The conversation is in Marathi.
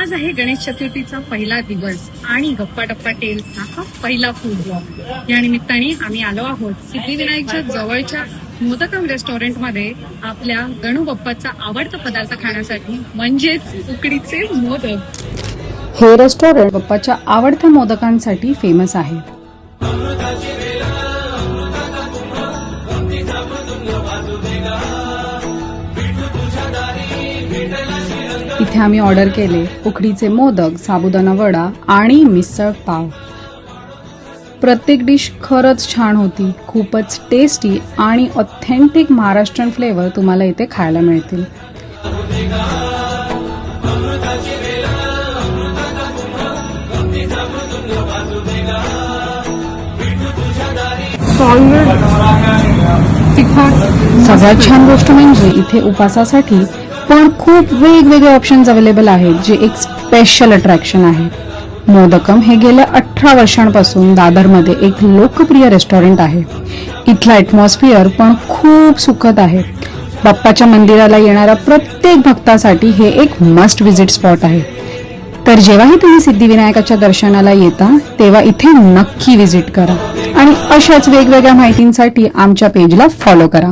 आज आहे गणेश चतुर्थीचा पहिला दिवस आणि गप्पा टप्पा टेल्सचा हा पहिला फूड ब्लॉग। या निमित्ताने आम्ही आलो आहोत सिद्धिविनायकच्या जवळच्या मोदकम रेस्टॉरंटमध्ये आपल्या गणू बाप्पाचा आवडता पदार्थ खाण्यासाठी, म्हणजेच उकडीचे मोदक। हे रेस्टॉरंट बाप्पाच्या आवडत्या मोदकांसाठी फेमस आहे। इथे आम्ही ऑर्डर केले उकडीचे मोदक, साबुदाणा वडा आणि मिसळ पाव। प्रत्येक डिश खरंच छान होती, खूपच टेस्टी आणि ऑथेंटिक महाराष्ट्रीयन फ्लेवर तुम्हाला इथे खायला मिळतील। सगळ्यात छान गोष्ट म्हणजे इथे उपासासाठी पण खूप वेगवेगळे ऑप्शन्स अवेलेबल आहेत, जे एक स्पेशल अट्रॅक्शन आहे। मोदकम हे गेल्या 18 वर्षांपासून दादरमध्ये एक लोकप्रिय रेस्टॉरंट आहे। इथला ॲटमॉस्फिअर पण खूप सुखद आहे। बाप्पाच्या मंदिराला येणाऱ्या प्रत्येक भक्तासाठी हे एक मस्ट विजिट स्पॉट आहे। तर जेव्हाही तुम्ही सिद्धिविनायकाच्या दर्शनाला येता तेव्हा इथे नक्की विजिट करा आणि अशाच वेगवेगळ्या माहितींसाठी आमच्या पेजला फॉलो करा।